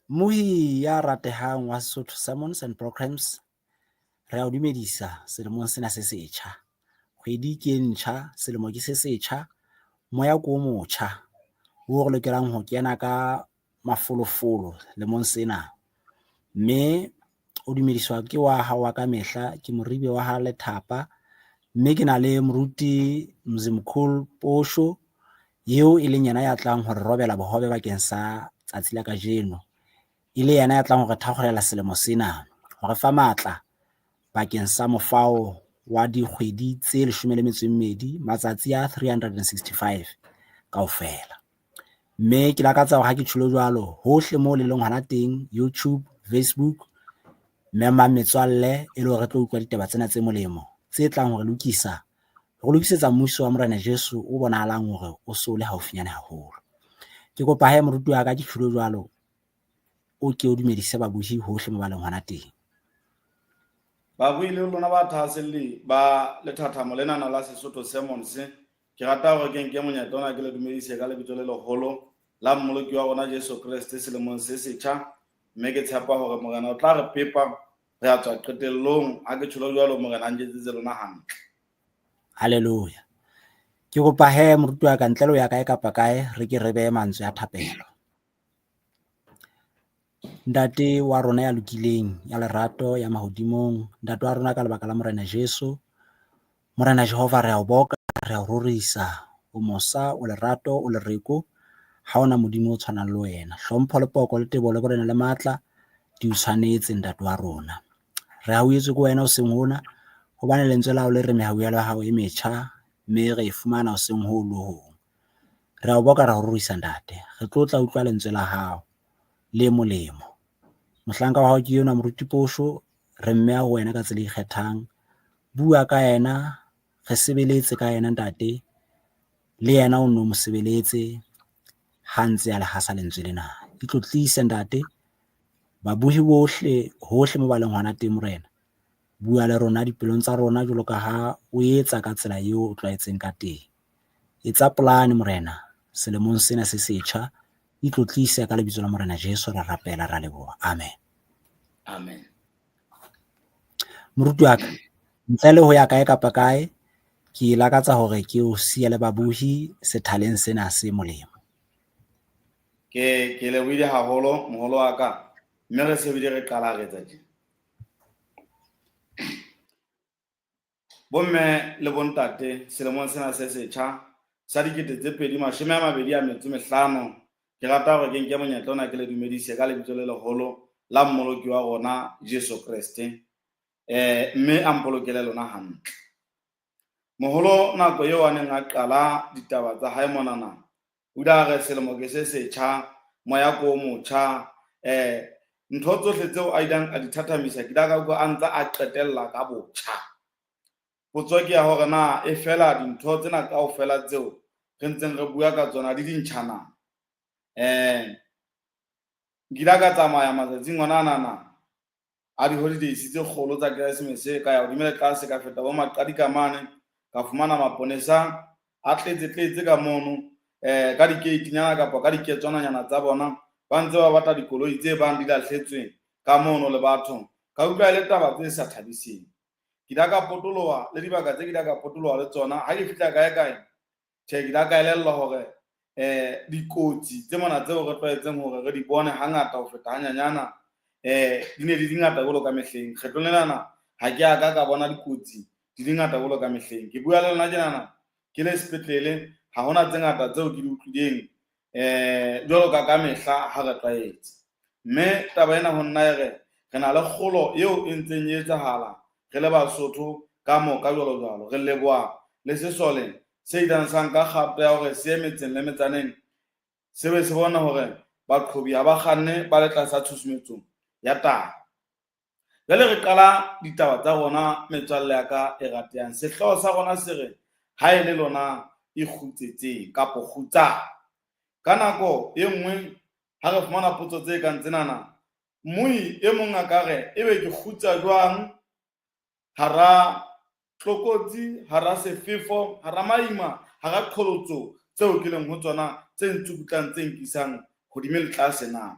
Mmuhi ya ratehang wa Sesotho Sermons and Programs, re a o dumedisa selemong sena se setjha. Kgwedi ke e ntjha, selemo ke se setjha, moya ke o motjha o re lokelang ho kena ka mafolofolo lemong sena. Mme o dumediswa ke wa hao wa ka mehla, ke Moribe wa ha Lethapa, mme ke na le moruti Mzimkhulu Posho eo e leng yena ya tlang ho re robela bohobe bakeng sa tsatsi la kajeno. E le yena ya tlang ho re thakgolela selemo sena, ho re fa matla bakeng sa mofao wa dikgwedi tse 12, matsatsi a 365 kaofela. Mme ke lakatsa hore ha ke tjholo jwalo, hohle moo le leng hona teng, YouTube, Facebook, memang metswalle e le hore re tlo utlwa ditaba tsena tse molemo, tse tlang hore re lokisetsa mmuso wa Morena Jesu o bonahalang hore o so le haufinyane haholo. Ke kopa he moruti wa ka ke tjholo jwalo, o ke o dumedise babuhi hohle mo ba leng hona teng. Babui le lona ba thahaselli ba lethathamo lenana la Sesotho Sermons, ke rata hore ke nke monyetla ona ke le dumedise ka lebitso le leholo la mmoloki wa rona Jesu Kreste selemong se setjha. Mme ke tshepa hore morena o tla re pepa re a tswa qetellong ha ke tjholo jwalo morena a nketsetse lona hantle. Haleluya. Ke kopa he moruti wa ka ntle le ho ya kae kapa kae, re ke re behe mantswe a thapelo. Ntate wa rona ya lokileng, ya lerato, ya mahodimong, ntate wa rona ka lebaka la Morena Jesu, Morena Jehova re a o boka, re a o rorisa, o mosa, o lerato, o lereko, ha ona modimo o tshwanang le wena. Hlompho le poko le tebo le borena le matla di o tshwanetse ntate wa rona. Re hauetswe ke wena hoseng hona, hobane lentswe la hao le re mehauhelo ya hao e metjha, mme re e fumana hoseng ho le hong. Re a o boka, re a o rorisa ntate, re tlo tla utlwa lentswe la hao le molemo. Mohlanka wa hao ke yona moruti Posho, re mmeha ho wena ka tsela e ikgethang. Bua ka yena, re sebeletse ka yena ntate, le yena o no mo sebeletse ha ntse a le hasa lentswe lena. Itlotlise ntate, babuhi bohle hohle mo ba leng hona teng morena. Bua le rona dipelong tsa rona jwalo ka ha o etsa ka tsela eo o tlwaetseng ka teng. Etsa polane morena selemong sena se setjha, itlotlise ka lebitso la Morena Jesu ra rapela ra leboha. Amen. Amen. Moruti wa ka, ntle le ho ya kae kapa kae, ke lakatsa hore ke o siya le babuhi sethaleng sena se molemo. Ke lebohile haholo moholo wa ka, mme re sebile re qala re etsa tjena. Bomme le bontate selemong sena se setjha sa 2025, ke rata hore ke nke monyetla ona ke le dumedise ka lebitso le leholo la mmoloki wa rona Jesu Kreste, mme a mpolokele lona hantle. Moholo nako eo a neng a qala ditaba tsa hae monana, o ile a re selemo ke se setjha, moya ko motjha, ntho tsohle tseo a ileng a di thathamisa ke la ka utlwa a ntse a qetella ka botjha. Potso ke ya hore na e fela dintho tsena kaofela tseo re ntseng re bua ka tsona di dintjhana. Nkile ka tsamaya matsatsing onana a di-holidays tse kgolo tsa Keresemese, ka ya hodimo le tlase, ka feta bo Maqadikamane, ka fumana maponesa a tletse ka mono, ka di-gate-nyana kapa ka diketswananyana tsa bona, ba ntse ba batla dikoloi tse bang di lahletsweng ka mono le batho. Ka utlwa le taba tse sa thabising. Ke la ka potoloha le dibaka tse ke la ka potoloha le tsona, ha ke fihla kae tjhe, ke la ka elellwa hore dikotsi tse mona tseo re tlwaetseng hore re di bone hangata ho feta hanyanyana, di ne di ngata jwalo ka mehleng. Kgetlong lenana ha ke ya ka bona dikotsi di di ngata jwalo ka mehleng. Ke bua le lona tjenana ke le sepetlele, ha hona tse ngata tseo ke di utlwileng jwalo ka mehla ha re tlwaetse. Mme taba ena ho nna re na le kgolo eo e ntseng e etsahala re le Basotho ka moka jwalo. Re leboha le sesole se ileng sa nka kgato ya hore se metseng le metsaneng se be se bona hore baqhobi ha ba kganne ba le tlasa tshusumetso ya taba. Jwale re qala ditaba tsa rona metswalle ya ka e ratehang. Sehlooho sa rona se re ha e le lona e kgutsetseng kapo kgutsa. Ka nako e nngwe ha re fumana potso tse kang tsenana, mmui e mong a ka re ebe ke kgutsa jwang hara tlokotsi, hara sefefo, hara maima, hara qholotso tseo ke leng ho tsona tse ntsukutlang tse nkisang hodimo le tlase na.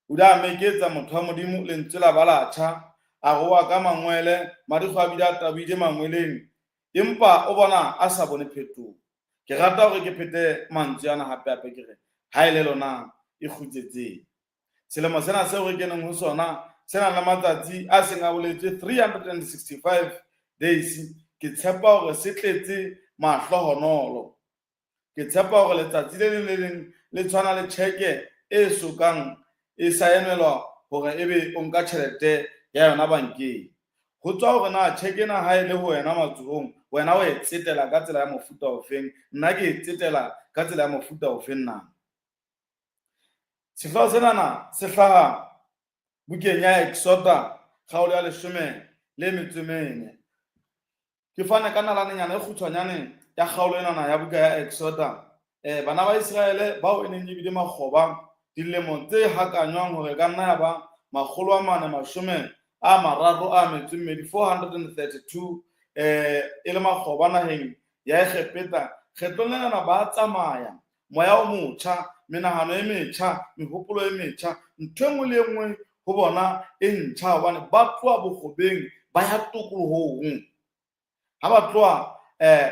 o da meketsa motho wa modimo lentswe la balatjha a goa ka mangwele madikgo a bile a tabile mangweleng empa o bona a sa bone phetogo. Ke rata gore ke phete mantswe ana hape ke re ha ile lona e kgutsetseng. Selemo sena seo re keneng ho sona sena le matsatsi a seng a boletse 365 days. Ke tshepa gore se tletse mahlohonolo. Ke tshepa gore letsatsi le leng le tshwana le cheque e sokang e saenelwa gore ebe o nka tjhelete ya yona bankeng. Ho tswa hore na cheque ena ha ile ho wena matsohong, wena o e tsetela ka tsela ya mofuta ofeng, nna ke e tsetela ka tsela ya mofuta ofeng na. Sehlooho senana se hlaha bukeng ya Exodus kgaolo ya 14. Ke fane ka nalanenyana e kgutshwanyane ya kgaolo enana ya buka ya Exodus. Bana ba Israele bao e neng ebile makgoba dilemong tse hakanywang hore ka nna ya ba 432 e le makgoba naheng ya Egepeta. Kgetlong lenana ba tsamaya moya o motjha, menahano e metjha, mehopolo e metjha, ntho e nngwe le e nngwe ho bona e ntjha hobane ba tloha bokgobeng ba ya tokolohong. Ha ba tloha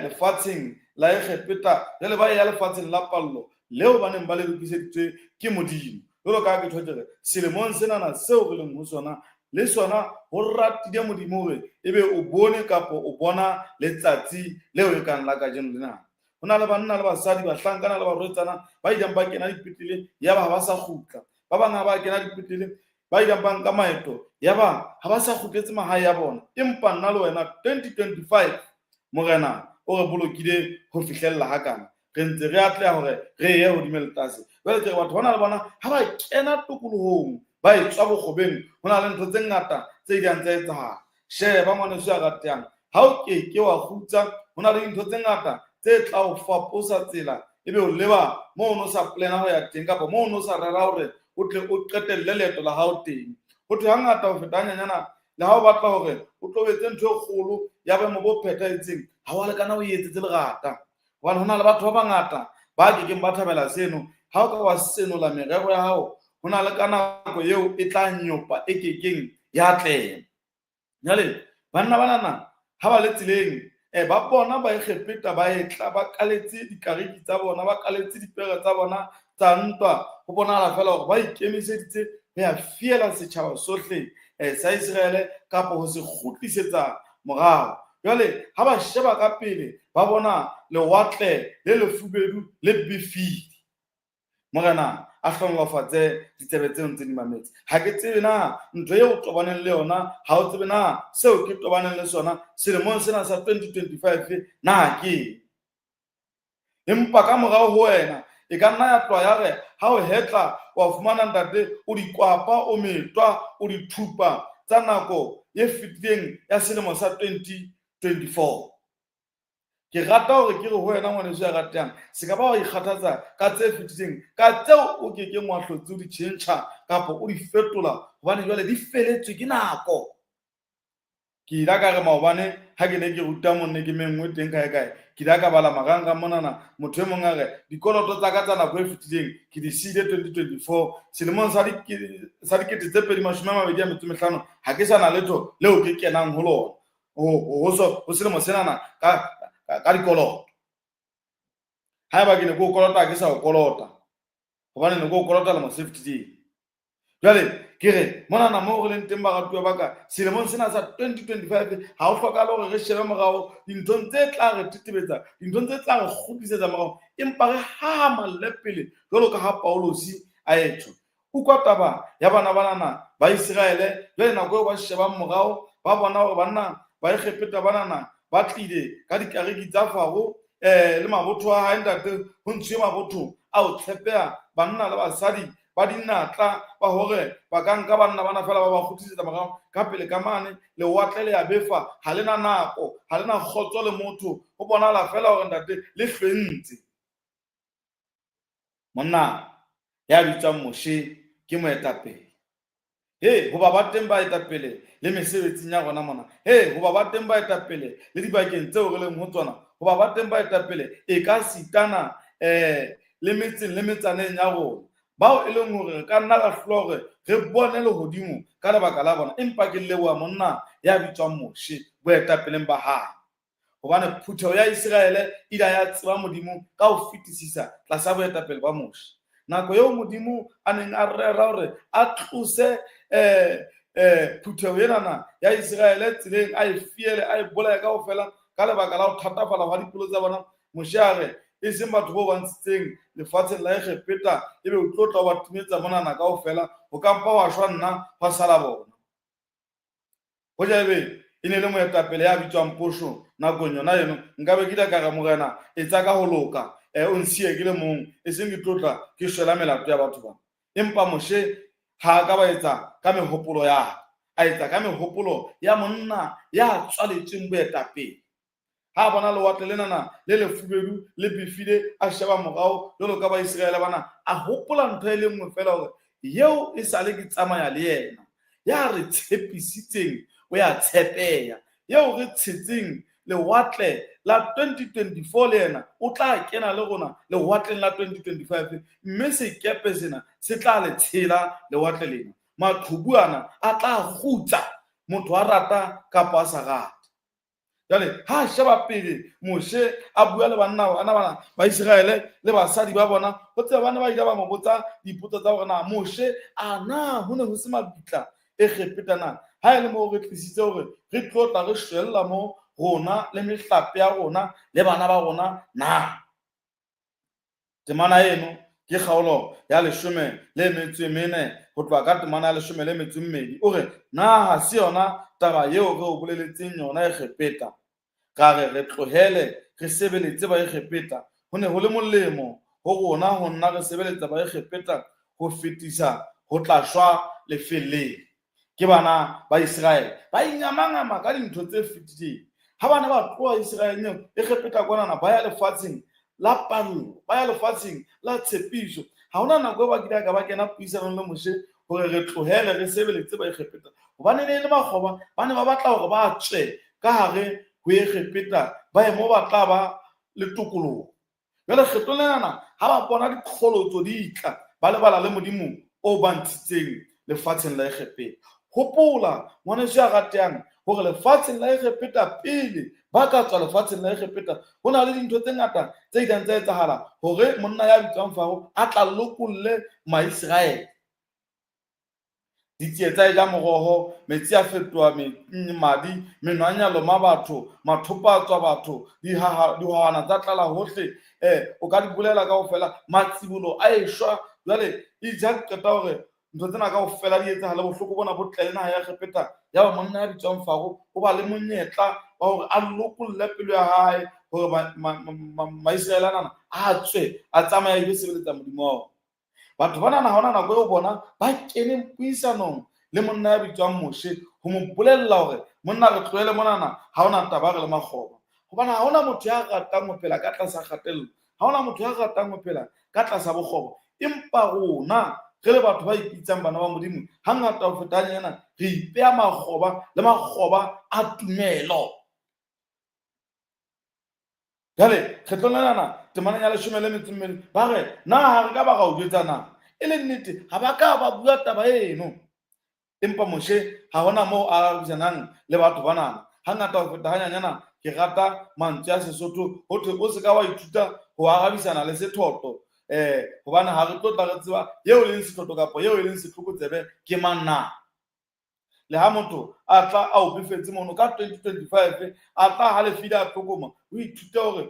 lefatsheng la Egepeta jwale ba ya lefatsheng la pallo leo ba neng ba le lokiseditswe ke Modimo. Jwalo ka ke thotse selemong senana seo re leng ho sona le sona ho ratile Modimo hore ebe o bone kapo o bona letsatsi leo e kang la kajeno lena. Ho na le banna le basadi ba hlankana le barwetsana ba ileng ba kena dipetlele ya ba sa kgutla. Ba bang ha ba kena dipetlele ba ileng ba nka maeto ya ba ha ba sa kgutletse mahae ya bona. Empa nna le wena 2025 morena o re bolokile ho fihlella hakana. Re ntse re atleha hore re ye hodimo le tlase. Jwale ke re batho bana le bona ha ba kena tokolohong ba etswa bokgobeng ho na le ntho tse ngata tse di ntse etsahala. Sheba ngwaneso ya ratehang, ha o ke wa kgutsa ho na le ntho tse ngata tse tla o faposa tsela ebe o leba mo o no sa plana ho ya teng kapa mo o no sa rera hore o tle o qetelle leeto la hao teng. Ho thwe hangata ho feta hanyanyana le ha o batla hore o tlo etse ntho e kgolo ya boemo bo phethahetseng ha wa lekana o etsetse lerata. Hobane ho na le batho ba bangata ba kekeng ba thabela seno. Ha o ka wa senola merero ya hao, ho na le ka nako eo e tla nyopa e kekeng ya atleha. Jwale banna banana ha ba le tseleng ba bona ba Egepeta ba etla ba kaletse dikariki tsa bona, ba kaletse dipere tsa bona tsa ntwa. Ho bonahala fela hore ba ikemiseditse ho ya fiela setjhaba sohle sa Israele kapa ho se kgutlisetsa morao. Jwale ha ba sheba ka pele ba bona lewatle le lefubedu le befidi. Morena a hlonolofatse ditsebe tseo ntse di mametse. Ha ke tsebe na ntho eo o tobaneng le yona, ha o tsebe na seo ke tobaneng le sona selemong sena sa 2025 na ke. Empa ka morao ho wena e ka nna ya tloha ya re ha o hetla wa fumana ntate o dikwapa o metwa o dithupa tsa nako e fetileng ya selemo sa 2024. Ke rata hore ke re ho wena ngwaneso ya ratehang, se ka ba wa ikgathatsa ka tse fetileng ka tseo o kekeng wa hlotse o di tjhentjha kapa o di fetola hobane jwale di feletswe ke nako. Ke ila ka re maobane ha ke ne ke ruta monne ke mengwe teng kae ke ila ka bala marangrang monana motho e mong a re dikoloto tsa ka tsa nako e fetileng ke di siile 2024 selemong sa 2025 ha ke sa na letho leo ke kenang ho lona ho selemo senana ka dikoloto. Haeba ke ne ko kolota ke sa o kolota hobane ne ko kolota le mo 50. Jwale ke re monana mo re leng teng baratuwa baka selemong sena sa 2025 ha o hlokahale hore re shebe morao dinthong tse tla re tetebetsa, dinthong tse tla re kgutlisetsa morao, empa re hama le pele jwalo ka ha Paulosi a etjho. Utlwa taba ya bana banana ba Israele jwale nako eo ba shebang morao ba bona hore banna ba Egepeta banana ba tlile ka dikariki tsa Faro le mabotho a hae ntate ho ntshuwe mabotho a o tshepeha banna le basadi ba dinatla ba hore ba ka nka banna bana fela ba ba kgutlisetsa morao ka pele ka mane lewatle le ya befa ha lena nako ha lena kgotso le motho ho bonahala fela hore ntate le hlwentse. Monna ya bitswang Moshe ke moetapele. Ho ba ba teng ba etapele le mesebetsing ya rona mona. Ho ba ba teng ba etapele le dibakeng tseo re leng ho tsona. Ho ba ba teng ba etapele e ka sitana le metseng le metsaneng ya rona. bao e leng hore re ka nna ra hlola hore re bone lehodimo ka lebaka la bona, empa ke leboha monna ya bitswang Moshe boetapeleng ba hae, hobane phutheho ya Israele ile ya tseba Modimo ka ho fetisisa tlasa boetapele ba Moshe. Nako eo Modimo a neng a rera hore a tlose phutheho enana ya Israele tseleng, a e fiele, a e bolaya kaofela ka lebaka la ho thatafala hwa dipelo tsa bona. Moshe a re e seng batho bo ba ntshitseng lefatsheng la Egepeta ebe o tlo tla ba timetsa monana kaofela, ho ka mpa wa shwa nna hwa sala bona. Ho jaebe e ne le moetapele ya bitswang Posho nakong yona eno, nkabe ke ka re morena e tsa ka ho loka, o nsiye ke le mong, e seng ke tlotla ke shwela melato ya batho bana. Empa Moshe ha ka ba etsa ka mehopolo ya, a etsa ka mehopolo ya monna ya tswaletsweng boetapele. Ha bona lewatle lenana le lefubedu le bifile, a sheba morao jwalo ka ba Israele bana, a hopola ntho e le nngwe fela hore yeo e sale ke tsamaya le yena, ya re tshepisitseng o ya tshepeya, yeo re tshetseng lewatle la 2024 le yena o tla kena le rona lewatleng la 2025, mme sekepe sena se tla le tshela lewatle lena. Maqhubu ana a tla kgutsa, motho a rata kapa a sa rata. Jale ha sheba pele Moshe a bua le banna bana ba Israele le basadi ba bona, ho tseba bana ba ile ba mo botsa dipotso tsa hore na Moshe ana ho ne ho se mabitla Egepeta na, ha ele mo re tlisitse hore re tlotla re shwella mo rona le mehlape ya rona le bana ba rona na. Temana eno ke kgaolo ya 14 ho tloha ka temana ya 12. O re na ha se yona taba yeo re o boleletseng yona Egepeta, ka re tlohele re sebeletse ba Egepeta. Ho ne ho le molemo ho rona ho nna re sebeletsa ba Egepeta ho fetisa ho tla shwa lefeleng. Ke bana ba Israele ba ingamangama ka dintho tse fetileng. Ha bana ba tloha Israeleng Egepeta kwanana ba ya lefatsheng la palo, ba ya lefatsheng la tshepiso, ha hona nako ba kile ka ba kena puisanong le Moshe hore re tlohele re sebeletse ba Egepeta, hobane ne le makgoba ba ne ba batla hore ba tswe ka hare ho Egepeta ba emo ba tla ba le tokoloho. Jwale kgetlo lenana ha ba bona dikgolotso di tla, ba lebala le Modimo o ba ntshitseng lefatsheng la Egepeta. Hopola ngwaneso ya ratehang hore lefatsheng la Egepeta pele ba ka tswa lefatsheng la Egepeta, ho na le dintho tse ngata tse ileng tsa etsahala hore monna ya bitswang Faro a tla lokolle Maisraele. Ditsietsa e ja moroho, metsi a fetoha madi, menwanyalo ma batho, mathopa a tswa batho, dihwana tsa tlala hohle, o ka di bolela kaofela, matsibolo a eshwa. Jwale e ja qeta hore ntho tsena kaofela di etsahala, bohloko bona bo tle le naha ya Egepeta, ya ba monna ya bitswang Faro o ba le monyetla wa hore a lokolle pelo ya hae hore Maisraele anana a tswe a tsamaya e sebeletsa Modimo wa. Batho bana na hona nako eo bona ba kene puisanong le monna ya bitswang Moshe ho mo bolella hore monna re tlohele monana, ha hona taba re le makgoba, hobane ha hona motho ya ratang ho phela ka tlasa kgatello, ha hona motho ya ratang ho phela ka tlasa bokgobo. Empa rona re le batho ba ipitsang bana ba Modimo, hangata ho feta nyana re ipeha makgoba le makgoba a tumelo. Jale kgetlo lenana temaneng ya 12 ba re na ha re ka ba ga o jwetsa na, e le nnete ha ba ka ba bua taba eno. Empa Moshe ha hona moo a busanang le batho banana. Hangata ho feta hanyanyana ke rata mantswe ya Sesotho ho thwe o se ka wa ithuta ho arabisana le sethotho, hobane ha re tlotla re tseba yeo leng sethotho kapa yeo e leng setlokotsebe ke mang na. Le ha motho a tla a o befetse mono ka 2025 a tla ha le fida a tlokoma, o ithute hore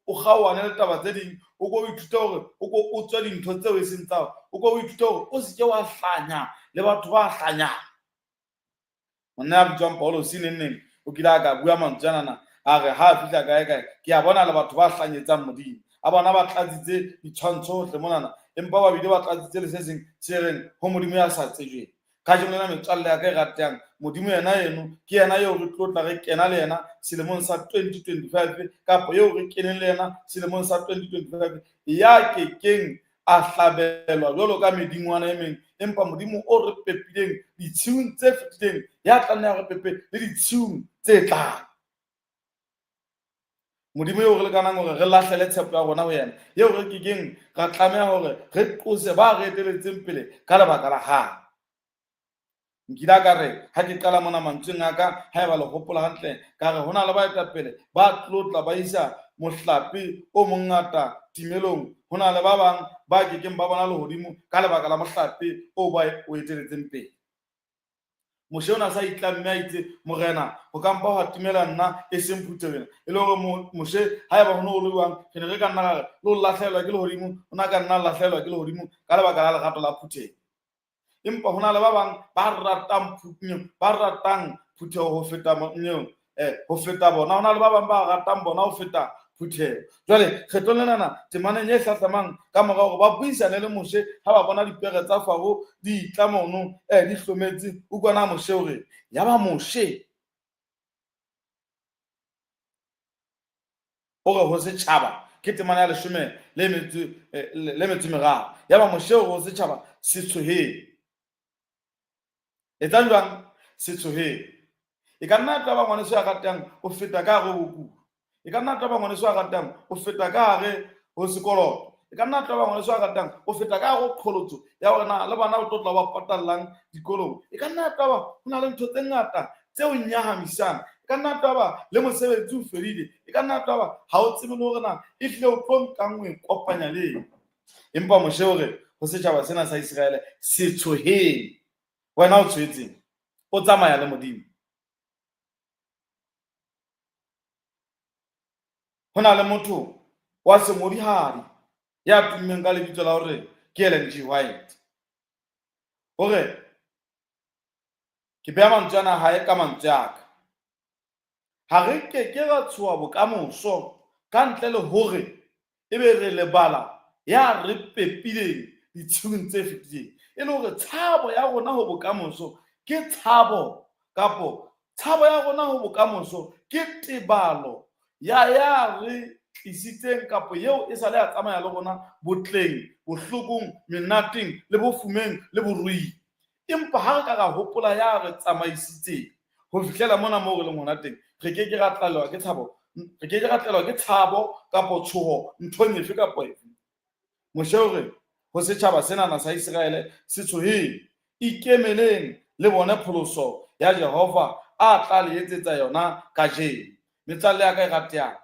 o kgaohane le taba tse ding, o ko o ithute hore o tswe dintho tseo e seng tsa, o ko o ithute hore o se ke wa hlanya le batho ba hlanyang. Monna ya bitswang Paulos neng o kile a ka bua mantswe anana, a re ha a fihla kae ke a bona le batho ba hlanyetsang Modimo, a bona ba tlatsitse ditshwantsho hohle monana, empa ba bile ba tlatsitse le se seng se reng ho Modimo ya sa tsejweng. Ka jeno lena metswalle ya ka e ratehang, Modimo yena eno ke yena eo re tlotla re kena le yena selemong sa 2025, kapa eo re keneng le yena selemong sa 2025, ya kekeng a hlabelwa jwalo ka medingwana e meng, empa Modimo o re pepileng ditshiyung tse fetileng, ya tlameha re pepe le ditshiyung tse tlang. modimo eo re lekanang hore re lahlele tshepo ya rona ho yena, eo re kekeng ra tlameha hore re tlose ba re eteletseng pele ka lebaka la hae. Nkile ka re ha ke qala mona mantsweng a ka, ha eba le hopola hantle, ka re hona le baetapele ba tlotla ba isa mohlape o mongata timelong. Hona le ba bang ba kekeng ba bona lehodimo ka lebaka la mohlape o ba o eteletseng pele. Moshe ona sa itlamme a itse morena ho ka mpa ho timela nna e seng phuthelena, e le hore Moshe ha eba hono o le buang re ne re ka nna re lo lahlehelwa ke lehodimo, ona ka nna lahlehelwa ke lehodimo ka lebaka la lerato la phutheho. Empa hona le ba bang ba ratang phutheho ho feta ho feta bona. Hona le ba bang ba ratang bona ho feta phutheho. Jwale kgetlong lenana temaneng e hlahlamang ka mora hore ba buisane le Moshe ha ba bona dipere tsa Faro di itla mono di hlometse, utlwana Moshe hore ya ba Moshe hore ho setjhaba ke temana ya 10 le metso meraro, ya ba Moshe hore ho setjhaba se tshohetse. Etsang jwang se tshohetse? E ka nna taba ngwana se a ratang o feta ka hare ho bokulo, e ka nna taba ngwana se a ratang o feta ka hare ho sekoloto, e ka nna taba ngwana se a ratang o feta ka hare ho qholotso ya hore na le bana o tlotla ba patallang dikolong, e ka nna taba ho na le ntho tse ngata tseo nyahamisang, e ka nna taba le mosebetsi o fedile, e ka nna taba ha o tsebe le hore na e hlile o tlo nkang o e kopanya le. Empa Moshe hore ho setjhaba sena sa Israele se tshohetse. Wena o tshohetseng o tsamaya le Modimo. Hona le motho wa semodihadi ya tummeng ka lebitso la hore ke Ellen G. White. Hore ke beha mantswe ana hae ka mantswe a ka, ha re ke ra tshoha bokamoso ka ntle le hore ebe re lebala ya re pepileng ditshung tse fetileng, e le hore tshabo ya rona ho bokamoso ke tshabo, kapo tshabo ya rona ho bokamoso ke tebalo ya re tlisitseng kapo eo e sale ya tsamaya le rona botleng, bohlokong, menateng le bofumeng le borui. Empa ha re ka ra hopola ya re tsamaisitseng ho fihlela mona moo re leng hona teng, re ke ke ra tlalelwa ke tshabo, re ke ke ra tlalelwa ke tshabo kapo tshoho nthong efe kapo efe. Moshe hore ho setjhaba senana sa Israele se tshohile, ikemeleng le bone pholoso ya Jehova a tla le etsetsa yona kajeno. Metswalle ya ka e ratehang,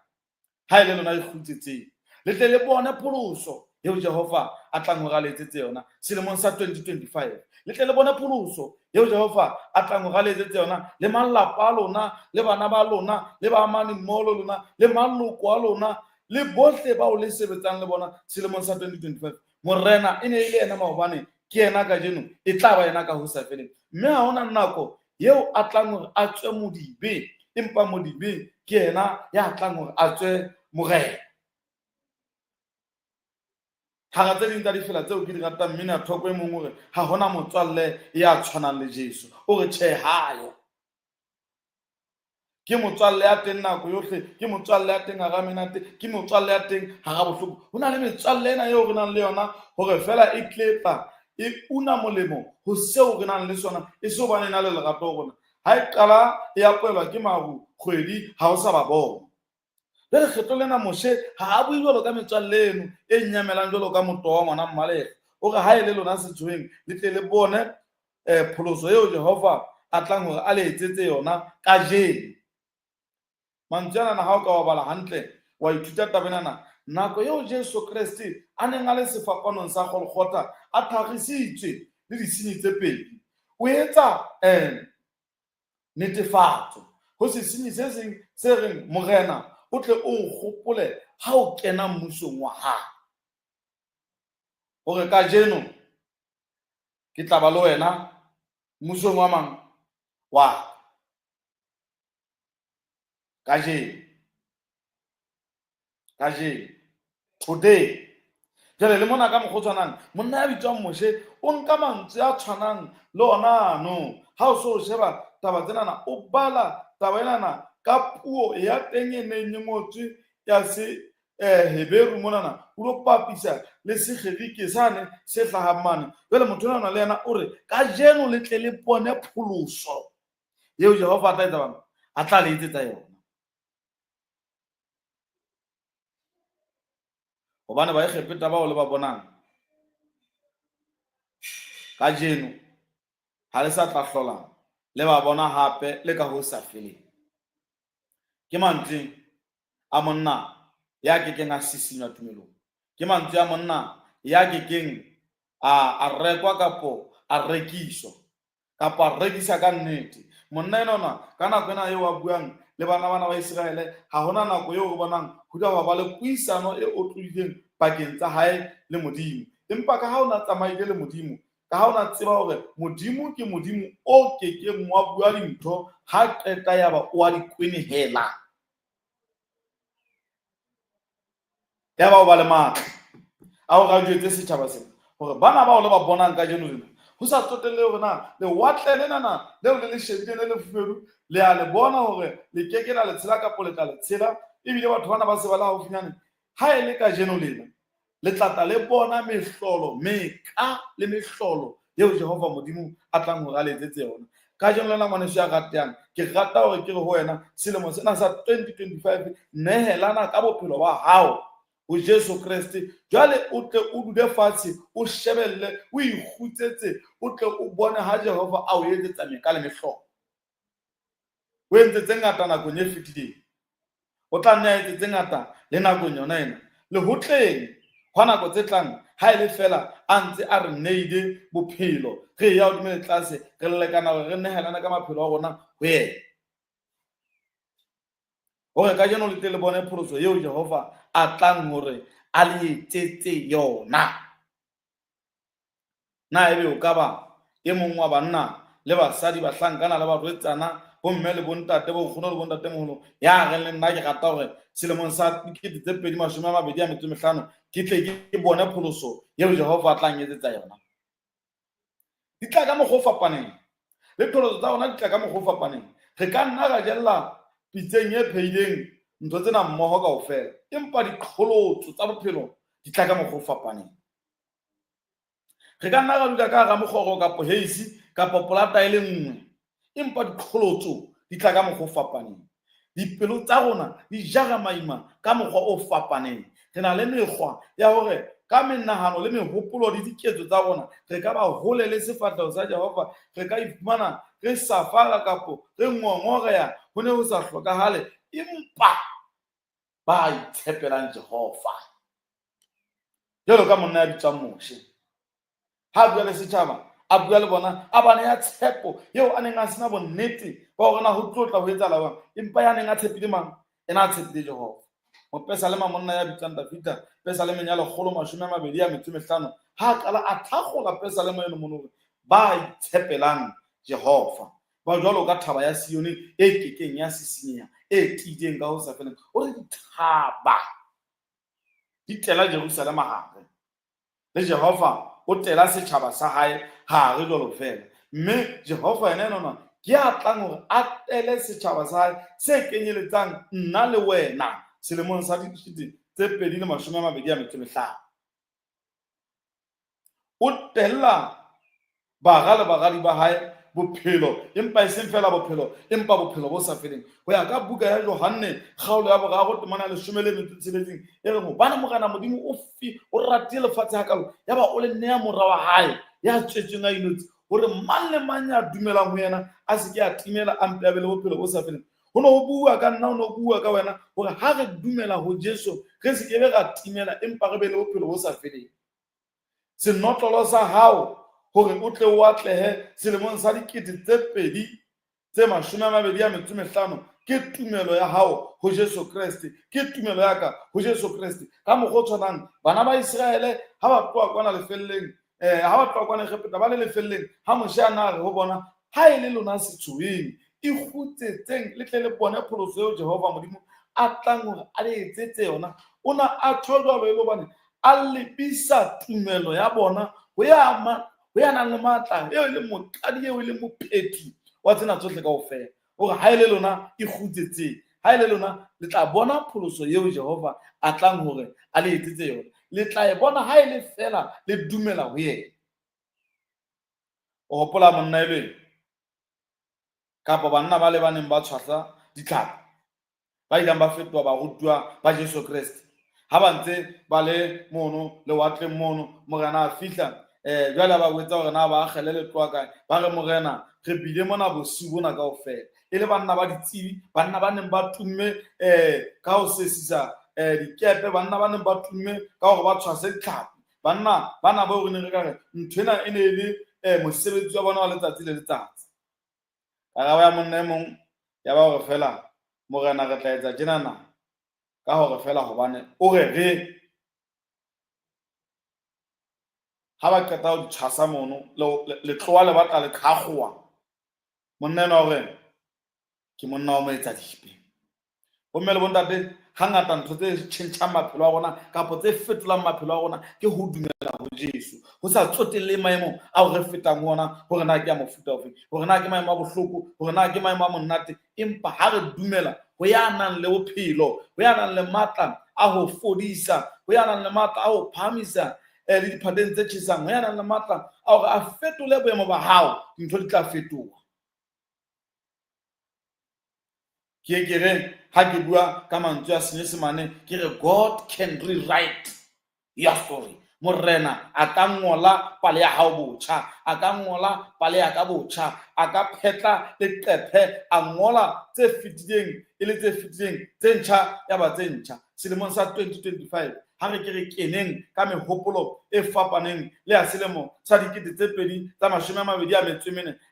ha ele lona le kgutsitseng, le tle le bone pholoso eo Jehova a tlang hore a le etsetse yona selemong sa 2025. Le tle le bone pholoso eo Jehova a tlang hore a le etsetse yona le malapa a lona, le bana ba lona, le baamani mmoho le lona, le maloko a lona, le bohle bao le sebetsang le bona selemong sa 2025. Morena e ne e le yena maobane ke yena kajeno, e tla ba yena ka ho sa feleng. Mme ha hona nako eo a tlang hore a tswe modibe, empa modibe ke yena ya tlang hore a tswe morena. Hara tse ding tsa difela tseo ke di ratang mmina thoko e mong hore ha hona motswalle ya tshwanang le Jesu, o re tjhe hayo. Ke motswalle ya teng nako yohle, ke motswalle ya teng hara menate, ke motswalle ya teng hara bohloko. Ho na le metswalle ena eo re nang le yona hore fela e tletla e una molemo ho seo re nang le sona, e se hobane na le lerato ho rona. Ha e qala e apoelwa ke maru kgwedi ha o sa ba bona. Le lekgetlo lena Moshe ha a bue jwalo ka metswalle eno e nyamelang jwalo ka motoho wa ngwana Mmaleka. O re ha ele lona setsoeng le tle le bone pholoso eo Jehova a tlang hore a le etsetse yona kajeno. Mantswe ana ha o ka wa bala hantle wa ithuta tabenana, nako eo Jesu Kriste a neng a le sefapanong sa Golgotha a tlhagisitswe le disenyi tse pedi, o etsa netefatso ho sesenyi se seng se reng morena o tle o gopole ha o kena mmusong wa hae, hore kajeno ke tla ba le wena mmusong wa mang wa kajeno today. Jwale le mona ka mokgwa o tshwanang, monna ya bitswang Moshe o nka mantswe a tshwanang le ona no. Ha o so sheba taba tsenana, o bala taba enana ka puo ya teng e neng e ngotswe ya se Heberu monana, o lo papisa le Segiriki sane se hlahang mane. Jwale motho ona le yena o re kajeno le tle le bone pholoso eo Jehova a tla le etsetsa yona. gobane ba ikgepeta bao le ba bonang ka jeno ha le sa tla hlola le ba bona hape le ka ho sa feleng. Ke mantswe a monna ya kekeng a sisinywa tumelong, ke mantswe a monna ya kekeng a rekwa kapo a rekiswa kapo a rekisa ka nnete. Monna enona ka nako ena eo a buang le bana ba Israele, ha hona nako eo re bonang ho tla ba le puisano e otlolileng pakeng tsa hae le Modimo. Empa ka ha o na tsamaile le Modimo, ka ha o na tseba hore Modimo ke Modimo o kekeng wa bua dintho ha qeta yaba o a di kwenehela, ya ba o ba le matla a o ga jwetse setjhaba sena hore bana bao le ba bonang ka jeno lena ho sa tsotelle hore na le watle lenana leo le shebile le lefubedu le a le bona hore le keke la le tshela kapo le tla le tshela, ebile batho bana ba se ba la haufinyane ha e le ka jeno lena le tlatla le bona mehlolo meka le mehlolo eo Jehova Modimo a tlang hore a le etsetse yona. Ka jeno lena ngwaneso ya ratang, ke rata hore ke re ho wena selemo sena sa 2025 nehelana ka bophelo ba hao ho Jesu Kriste. Jwale o tle o dule fatshe, o shebelle, o ikgutsetse, o tle o bone ha Jehova a o etsetsa meka le mehlolo. O entse tse ngata nakong e fetileng, o tla nne a etse tse ngata le nakong yona ena. Le hotleng hwa nako tse tlang ha e le fela a ntse a re neile bophelo, re ya hodimo le tlase, re lekana hore re nehelana ka maphelo a rona ho yena, hore ka jeno le tle le bone pholoso eo Jehova a tlang hore a le etsetse yona. Na ebe o ka ba e mong wa banna le basadi ba hlankana le barwetsana, bomme le bontate, bonkgono le bontate moholo, ya re le nna ke rata hore selemong sa 2025 ke tle ke bone pholoso eo Jehova a tlang etsetsa yona. Di tla ka mokgwa o fapaneng, le pholoso tsa rona di tla ka mokgwa o fapaneng. Re ka nna ra jella pitseng e phehileng ntho tsena mmoho kaofela, empa diqholotso tsa bophelo di tla ka mokgwa o fapaneng. Re ka nna ra dula ka hara mokgoro kapo heisi kapo polata e le nngwe, empa diqholotso di tla ka mokgwa o fapaneng. Dipelo tsa rona di jara maima ka mokgwa o fapaneng. Re na le mekgwa ya hore ka menahano le mehopolo le diketso tsa rona re ka ba hole le sefatleho sa Jehova, re ka ifumana re safala kapo re ngongoreha ho ne ho sa hlokahale, empa ba itshepelang Jehova. Jwalo ka monna ya bitswang Moshe, ha bua le setjhaba, a bua le bona, a bane ya tshepo eo a neng a sena bonnete ba hore na ho tlotla ho etsahala jwang, empa ya neng a tshepile mang? Ena a tshepile Jehova. Mopesa le monna ya bitswang Davida, pesa le menyalo 125, ha qala a thakgola pesa le moeno mono ba itshepelang Jehova, ba jwalo ka thaba ya Sione e kekeng ya sisinyeha, e tideng ka ho sa feleng. O re dithaba di tela Jerusalema hare, le Jehova o tela setjhaba sa hae hare jwalo fela. Mme Jehova ena enona ke a tlang hore a tele setjhaba sa hae se kenyeletsang nna le wena selemong sa 2025. O tella bara le baradi ba hae bophelo, empa e seng fela bophelo, empa bophelo bo sa feleng. Ho ya ka buka ya Yohanne kgaolo ya 3:16 e re hobane Morena Modimo o ratile lefatshe hakalo, ya ba o le neha mora wa hae ya tswetsweng a inotse, hore mang le mang ya dumelang ho yena a se ke a timela, a mpe a be le bophelo bo sa feleng. Ho no ho bua ka nna, ho no ho bua ka wena hore ha re dumela ho Jesu, re se ke be ra timela, empa re be le bophelo bo sa feleng. Senotlolo sa hao hore o tle o atlehe selemong sa 2025 ke tumelo ya hao ho Jesu Kriste, ke tumelo ya ka ho Jesu Kriste. Ka mokgwa o tshwanang, bana ba Israele ha ba tloha kwana lefelleng, ha ba tloha kwana Egepeta ba le lefelleng, ha Moshe a na re ho bona, ha e le lona setsuweng ikgutsetseng le tle le bone pholoso eo Jehova Modimo a tlang hore a le etsetse yona. O na a tjho jwalo e le hobane a lebisa tumelo ya bona ho ya nang le matla, eo e le moqadi, eo e le mophethi wa tsena tsohle kaofela, hore ha e le lona ikgutsetseng, ha e le lona le tla bona pholoso eo Jehova a tlang hore a le etsetse yona. Le tla e bona ha e le fela le dumela ho yena. O hopola monna e le kapa banna ba le baneng ba tshwahla ditlhako, ba ilang ba fetoha barutwa ba Jesu Kriste. ha ba ntse ba le mono lewatleng mono morena a fihla jwale ba botsa hore na ba akgele letloa kae, ba re morena re bile mona bosiu bona kaofela e le banna ba ditsebi, banna ba neng ba tumme ka ho sesisa dikepe, banna ba neng ba tumme ka hore ba tshwase ditlhapi, banna bana ba re ne re ka re nthwena e ne e le mosebetsi wa bona wa letsatsi le letsatsi. Karabo ya monna e mong ya ba hore fela morena re tla etsa tjenana ka hore fela hobane o re ha ba qeta ho ditshwasa mono letloa le batla le kgakgoa, monna enwa hore ke monna wa moetsadipe. Bomme le bontate hangata ntho tse tjhentjhang maphelo a rona kapo tse fetolang maphelo a rona ke ho dumela ho Jesu, ho sa tsotelle maemo ao re fetang ho ona hore na ke ya mofuta ofeng, hore na ke maemo a bohloko, hore na ke maemo a monate, empa ha re dumela ho ya nang le bophelo, ho ya nang le matla a ho fodisa, ho ya nang le matla a ho phahamisa le diphateng tse tjhesang, ho ya nang le matla a hore a fetole boemo ba hao, dintho di tla fetoha. Ke re ha ke bua ka mantswe a Senyesemane ke re God can rewrite your story. Morena a ka ngola pale ya hao botjha, a ka ngola pale ya ka botjha, a ka phetla leqephe, a ngola tse fetileng e le tse fetileng tse ntjha ya ba tse ntjha. Selemong sa 2025 ha re ke re keneng ka mehopolo e fapaneng le ya selemo sa 2024,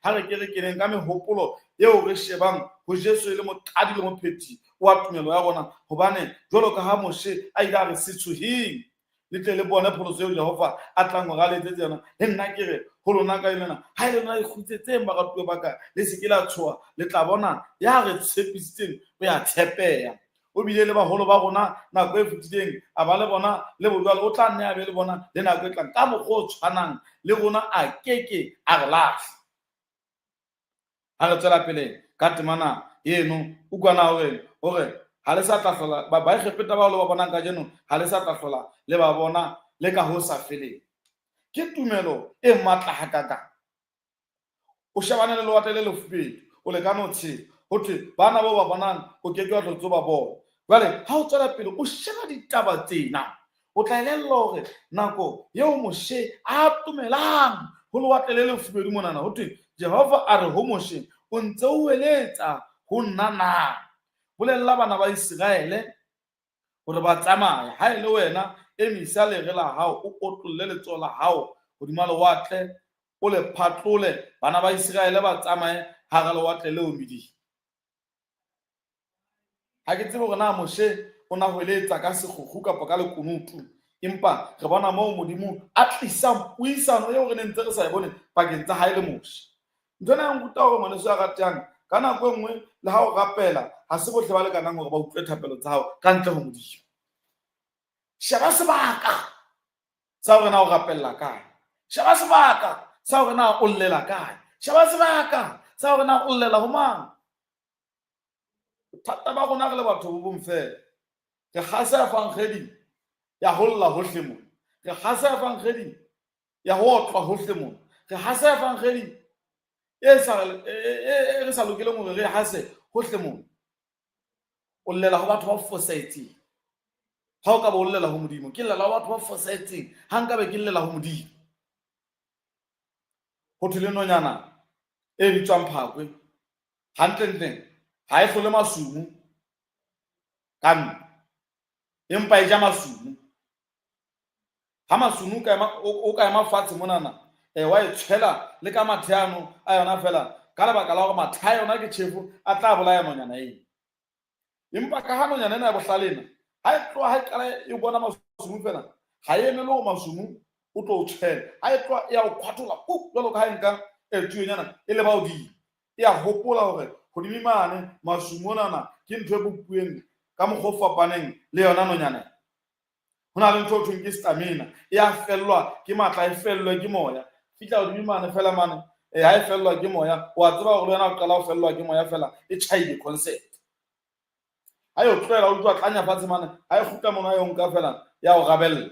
ha re ke re keneng ka mehopolo eo re shebang ho Jesu le moqadi le mophethi wa tumelo ya rona, hobane jwalo ka ha Moshe a ile a re se tshohing le tle le bone pholoso eo Jehova a tlang ho galetsetse yona. Le nna ke re ho lona ka lena ha e lona e kgutsetseng baratuwa ba ka, le se ke la tshoha, le tla bona ya re tshepisitseng o ya tshepeha. O bile le baholo ba rona nako e fetileng a ba le bona le bojwalo, o tla nne a be le bona le nako e tlang ka mokgwa o tshwanang le rona, a keke a re lahle. Ha re tswela pele ka temana eno ukwana hore ha le sa tla hlola ba ikgepeta bao le ba bonang ka jeno, ha le sa tla hlola le ba bona le ka ho sa feleng. Ke tumelo e matla hakaka. O shebane le lewatle le lefubedu, o le ka no tshela ho thwe bana bao ba bonang o keke wa tlotso ba bona. Jwale ha o tswela pele o sheba ditaba tsena, o tla elellwa hore nako eo Moshe a tumelang ho lewatle le lefubedu monana, ho thwe Jehova a re ho Moshe, o ntse o eletsa ho nna na? Bolella bana ba Israele hore ba tsamaya, ha e le wena emisa lere la hao, o otlolle letsoho la hao hodima lewatle, o le phatlole, bana ba Israele ba tsamaye hara lewatle leo medihi. Ha ke tsebe hore na Moshe o na ho eletsa ka sekgukgu kapa ka lekunutu, empa re bona moo Modimo a tlisang puisano eo re ne ntse re sa e bone pakeng tsa hae le Moshe. Nthwena ya nkuta hore ngwaneso ya ratehang, ka nako e nngwe le ha o rapela ha se bohle ba lekanang hore ba utlwe thapelo tsa hao ka ntle ho Modimo. Sheba sebaka sa hore na o rapella kae, sheba sebaka sa hore na o llela kae, sheba sebaka sa hore na o llela ho mang. Bothata ba rona re le batho bo bong fela, re kgasa fankgedi ya ho lla hohle mona, re kgasa fankgedi ya ho otlwa hohle mona, re kgasa fankgedi re sa lokeleng hore re hase hohle mona. O llela ho batho ba fosahetseng. Ha o ka ba o llela ho Modimo, ke llela ho batho ba fosahetseng ha nka be ke llela ho Modimo. Ho thwe le nonyana e bitswang phakwe hantlentle ha e hlole masumu ka nna, empa e ja masumu. Ha masumu o ka ema fatshe monana wa e tshwela le ka mathe ano a yona fela, ka lebaka la hore mathe a yona ke tjhefu a tla bolaya nonyana eo. Empa ka ha nonyana ena ya bohlalena ha e tloha ha e qala e bona masumu fela, ha e emele hore masumu o tlo o tshwela, ha e tloha e ya o kwatola jwalo ka ha e nka tuenyana e le ba hodimo, e ya hopola hore hodimo mane masumu onana ke ntho e bopueng ka mokgwa o fapaneng le yona nonyana. Ho na le ntho thweng ke stamina, e ya fellwa ke matla, e fellwe ke moya, fihla hodimo mane fela mane ha e fellwa ke moya, wa tseba hore le wena o qala ho fellwa ke moya fela e tjhaile concept. Ha yo tlohela o utlwa tlanya fatshe mane, ha e kgutla mona yo nka fela ya o rabella.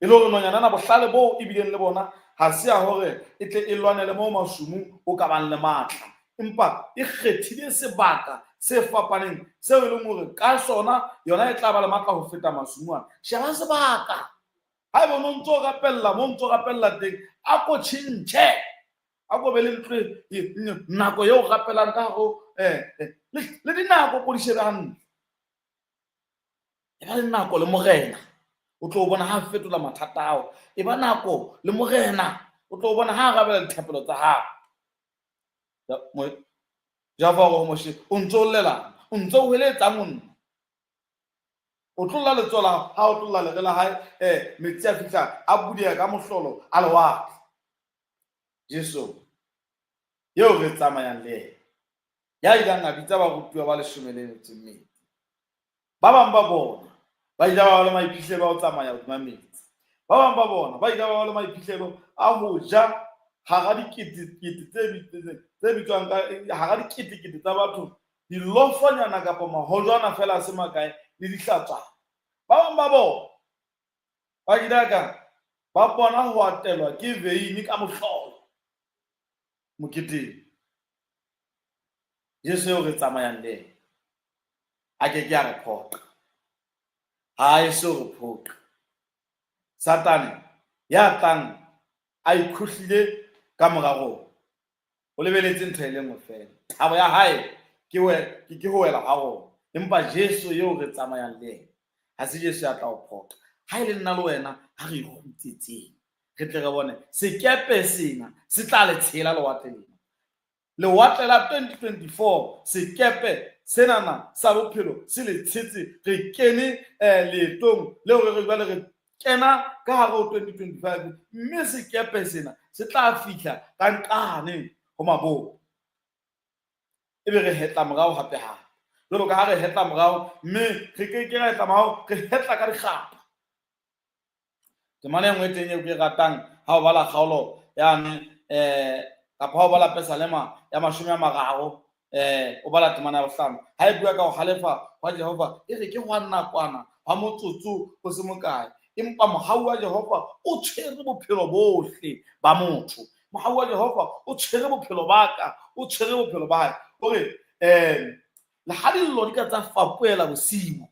E le hore nonyana na bohlale bo e bileng le bona ha se ya hore e tle e lwanele moo masumu o ka bang le matla, empa e kgethile sebaka se fapaneng seo e leng hore ka sona yona e tla ba le matla ho feta masumuana. Sheba sebaka ha eba no ntso rapella mo ntso rapella teng a ko tjhentjhe a ko be le nako eo rapelang ka ho le dinako ko di shebe hantle. E ba le nako le morena o tlo bona ha fetola mathata ao. E ba nako le morena o tlo bona ha rabela dithapelo tsa hao. Java go moshe o ntso llela o ntso o heletsa monna o tlolla letsola ha o tlolla le rela hae metsi a fihla a budia ka mohlolo a lewatle. Jesu yeo re tsamayang le ya ilang a bitsa ba rutuwa ba 12 ba bang ba bona ba ila ba le maiphihlelo a ho tsamaya hodima metsi. Ba bang ba bona ba ila ba le maiphihlelo a ho ja hara dikete tse bitswang ka hara dikete tsa batho dilofonyana kapa mahojwana fela a se makae le dihlatswa. Ba bang ba bona ba didaka ba bona ho atelwa ke veini ka mohlolo moketeng. Jesu yo re tsamayang le a ke a re phoqa ha e so re phoqa. Satane ya tlang a ikhuhlile ka morago o lebeletse ntho e le nngwe fela. Thabo ya hae ke ho wela ha rona. Empa Jesu yo re tsamayang le ha se Jesu ya tla o phoqa. Ha ile nna le wena ha re khutsitseng re tle re bone sekepe sena se tla le tshela lewatle lena. Lewatle la 2024 sekepe senana sa bophelo se le tshetse re kene leetong leo re jwale re kena ka hare ho 2025 mme sekepe sena se tla fihla ka nqane ho maboko. Ebe re hetla morao hape hape jwalo ka ha re hetla morao mme re ke ra hetla morao re hetla ka dikgapa. Temane engwe teng e ke ratang ha o bala kgaolo yane kapa ha o bala Pesalema ya 30 o bala temana ya 5 ha e bua ka ho halefa wa Jehova e re ke ho nakwana ha motsotso o se mokae. Empa mohau wa Jehova o tshwere bophelo bohle ba motho. Mohau wa Jehova o tshwere bophelo ba ka o tshwere bophelo ba hae. Hore le ha dillo di ka tsa fapoela bosiu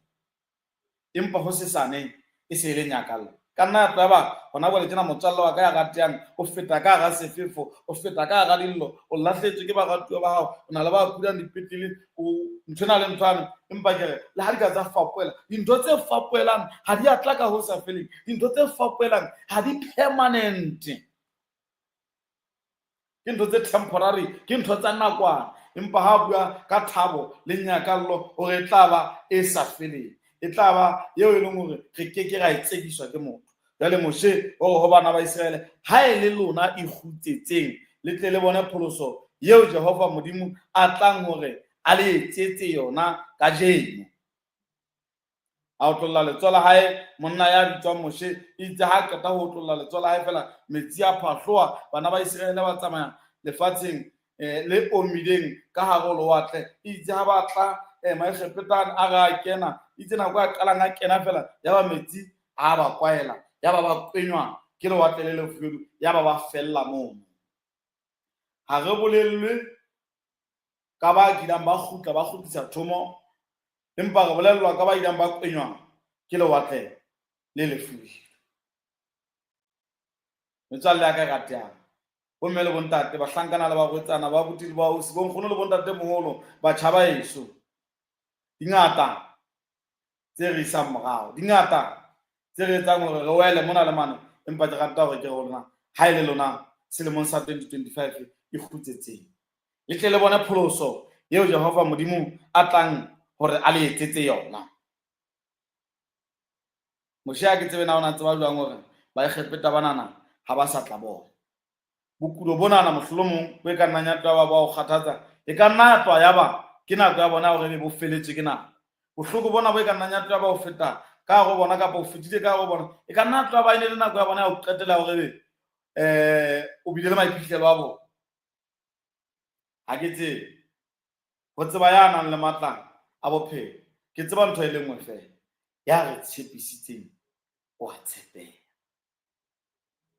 empa ho se sane e se le nyakalla. Ka nna ya ba hona bole tjena motswalle wa ka ya ratang o feta ka ga sefefo o feta ka ga dillo o lahletswe ke ba ratuwa ba hao o na le ba kudang dipetlele o ntshwana le ntshwana. Empa ke re le ha di ka tsa fapoela dintho tse fapoelang ha di atla ka ho sa feleng. Dintho tse fapoelang ha di permanent ke ntho tse temporary ke ntho tsa nakwana. Empa ha bua ka thabo le nyakallo hore e tla ba e sa feleng e tla ba yeo e leng hore re ke ra etsediswa ke motho. Jwale Moshe o ho bana ba Israele ha e le lona e khutsetseng le tle le bone pholoso yeo Jehova Modimo a tlang hore a le etsetse yona ka jeno. A o tlolla letsola hae monna ya bitswang Moshe itse ha qeta ho tlolla letsola hae fela metsi a phahloa bana ba Israele ba tsamaya lefatsheng le omileng ka hare ho lewatle. Itse ha ba tla Maegepetane a ga kena itse nako ya qalang a kena fela ya ba metsi a ba kwaela ya ba kwenywa ke lewatle le lefubedu ya ba fella moo. Ha re bolellwe ka ba gilang ba khutla ba khutlisa thomo empa re bolellwa ka ba gilang ba kwenywa ke lewatle le lefubedu. Metswalle ya ka ratang bo mme le bontate ba hlankana le ba botsana ba botile ba o se bo nkgono le bontate moholo ba tshaba eso. Dingata tse re isang morao dingata tse re etsang hore re wele mona le mane. Empa ke rata hore ke rona ha ile lona selemong sa 2025 e khutsetseng le tle le bona pholoso yeo Jehova Modimo a tlang hore a le etsetse yona. Moshia ke tsebe na ona tseba jwang hore ba Egepeta banana ha ba sa tla bona bokulo bonana mohlomong bo ka nna taba ba o kgathatsa e ka nna twa ya ba ke nako ya bona hore bo feletswe ke nako bohloko bona bo ka nna taba o feta ka go bona ka bo fetile ka go bona e ka nna twa ba ine le nako ya bona ya o qetela hore o bile le maiphihlelo a bona. Ha ke tsebe ho tseba ya nang le matla a bophelo ke tseba ntho e le nngwe fela ya re tshepisitseng o a tshepeha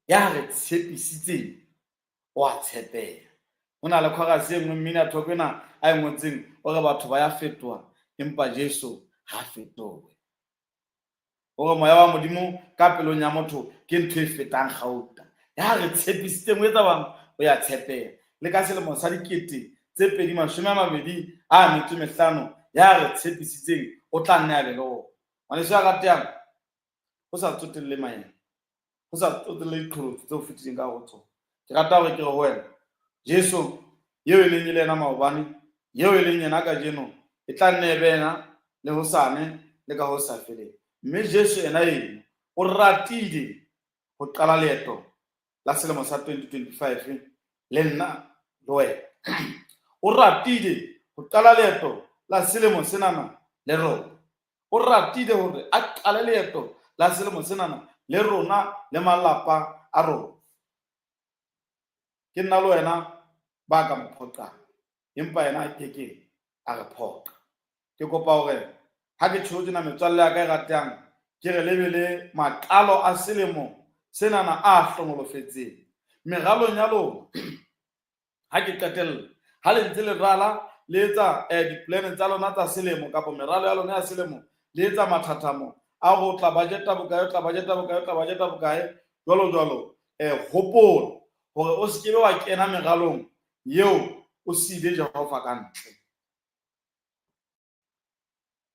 ya re tshepisitseng o a tshepeha. ho na le chorus e nngwe mmina thoko ena a e ngotseng o re batho ba ya fetoha empa Jesu ha fetohe. O re moya wa modimo ka pelong ya motho ke ntho e fetang gauta ya re tshepisitseng o etsa bang o ya tshepeha. Le ka selemo sa 2025 ya re tshepisitseng o tla nne a be le ona. Ngwaneso ya ratehang, o sa tsotelle maemo, o sa tsotelle diqholotso tseo fetileng ka ho tsona. Ke rata hore ke re ho wena Jesu yeo e leng le yena maobane, yeo e leng yena kajeno, e tla nne e be yena le hosane le ka ho sa feleng. Mme Jesu ena eno o ratile ho qala leeto la selemo sa 2025 le nna le wena. O ratile ho qala leeto la selemo senana le rona. O ratile hore a qale leeto la selemo senana le rona le malapa a rona. Ke nna le wena ba ka mphoqang, empa yena a keke a re phoqa. Ke kopa hore ha ke tjho tjena metswalle ya ka e ratehang, ke re lebe le maqalo a selemo senana a hlongolofetseng meralong ya lona. Ha ke qetella, ha le ntse le rala le etsa di-plan tsa lona tsa selemo kapa meralo ya lona ya selemo, le etsa mathathamo a ho tla budgeta bokae, tla budgeta bokae, tla budgeta bokae, jwalo jwalo. Hopola hore o se kebe wa kena meralong eo o siile Jehova ka ntle.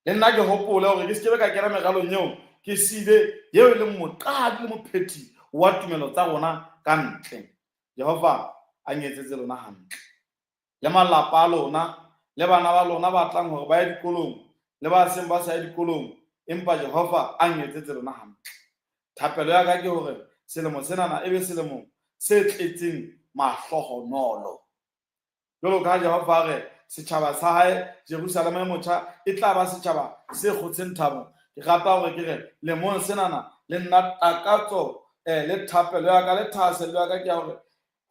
Le nna ke hopole hore ke se kebe ka kena meralong eo ke siile eo e leng moqadi le mophethi wa tumelo tsa rona ka ntle. Jehova a nyetsetse lona hantle, le malapa a lona, le bana ba lona ba tlang hore ba ye dikolong, le ba seng ba sa ye dikolong, empa Jehova a nyetsetse lona hantle. Thapelo ya ka ke hore selemo senana e be selemo se tletseng mahlohonolo. Jwalo ka Jehova a re setjhaba sa hae Jerusalem e motjha e tla ba setjhaba se kgotseng thabo. Ke rata hore ke re lemong senana le nna takatso le thapelo ya ka le thahasello ya ka ke ya hore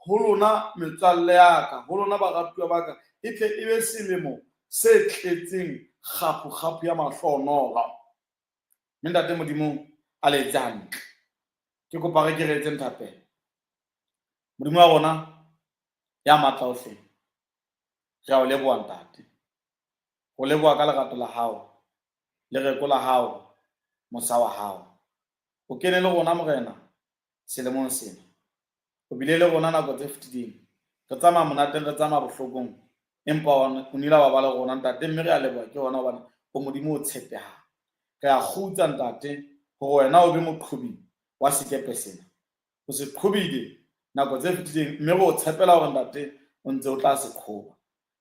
ho lona metswalle ya ka, ho lona baratuwa ba ka, e tle e be selemo se tletseng kgapu ya mahlohonolo. Mme ntate Modimo a le etse hantle. Ke kopa re ke re etseng thapelo. Modimo wa rona ya matla ohle, re a o leboha ntate, ho leboha ka lerato la hao, lereko la hao, mosa wa hao. O kene le rona morena selemong sena, o bile le rona nako tse fetileng, re tsamaya monateng, re tsamaya bohlokong, empa o nila wa ba le rona ntate, mme re a leboha ke hona hobane o modimo o tshepehang. Re a kgutsa ntate hore wena o be moqhobi wa sekepe sena, o se qhobile nako tse fetileng, mme re o tshepela hore ntate o ntse o tla se qhoba.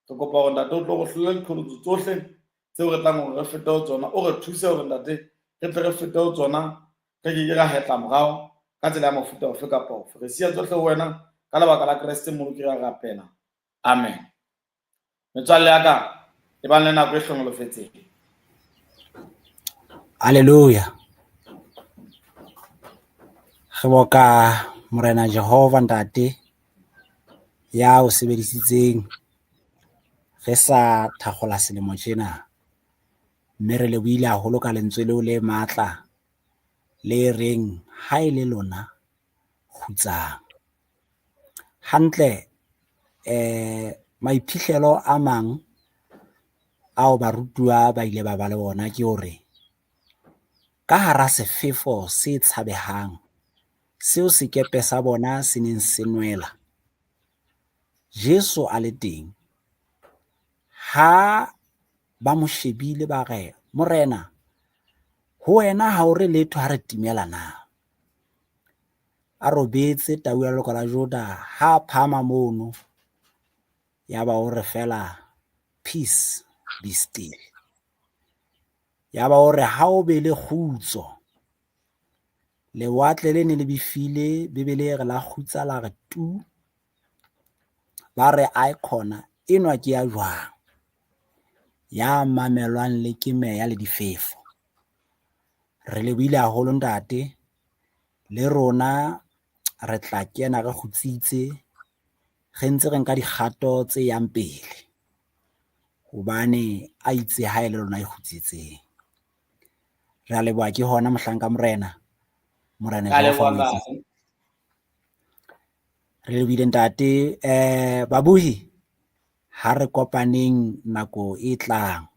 Re kopa hore ntate o tlo go hlolela diqholotso tsohle tseo re tlang hore re fete ho tsona, o re thuse hore ntate re tle re fete ho tsona, re ke ra hetla morao ka tsela ya mofuta ofe kapa ofe. Re siya tsohle ho wena ka lebaka la Kreste Moloki re a rapela. Amen. Metswalle ya ka e bang le nako e hlongolofetseng. Haleluya. Re boka morena Jehova ntate ya o sebedisitseng re sa thakgola selemo tjena, mme re lebohile haholo ka lentswe leo le matla le reng ha e le lona khutsang. Hantle maiphihlelo a mang ao barutuwa ba ile ba ba le bona ke hore ka hara sefefo se tshabehang seo sekepe sa bona se neng se nwela, Jesu a le teng. Ha ba mo shebile ba re, morena ho wena ha o re letho ha re timela na? A robetse tau ya leloko la Juda, ha phama mono, ya ba o re fela peace be still. Ya ba o re ha o be le kgutso, lewatle le ne le bifile bebele re la khutsa la re tu, ba re icona enwa ke ya jwang, ya mamelwang le ke meya le difefo. Re lebohile haholo ntate, le rona re tla kena re kgutsitse, re ntse re nka dikgato tse yang pele, hobane a itse ha ele lona e kgutsitseng. Re a leboha ke hona mohlanka morena Jehova. Re lebile ntate babuhi ha re kopaneng nako e tlang.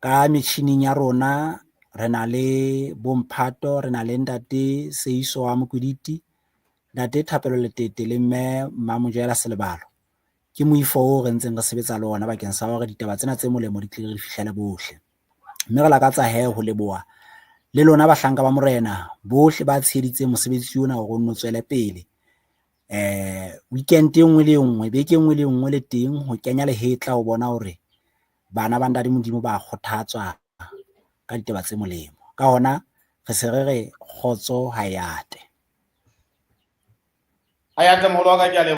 Ka metjhining ya rona re na le Bomphato, re na le Ntate Seiso wa Mokediti, Ntate Thapelo Letete le Mme Mmamojela Selebalo. Ke moifo o re ntseng re sebetsa le ona bakeng sa hore ditaba tsena tse molemo di tle re fihlele bohle. Mme re lakatsa ho leboha le lona bahlanka ba morena bohle ba tsheditseng mosebetsi ona hore o nno tswele pele. Weekend e nngwe le nngwe, beke nngwe le nngwe le teng ho kenya lehetla ho bona hore bana ba Ntate Modimo ba kgothatswa ka ditaba tse molemo. Ka hona re se re kgotso hayate. Hayate moholo wa ka ke a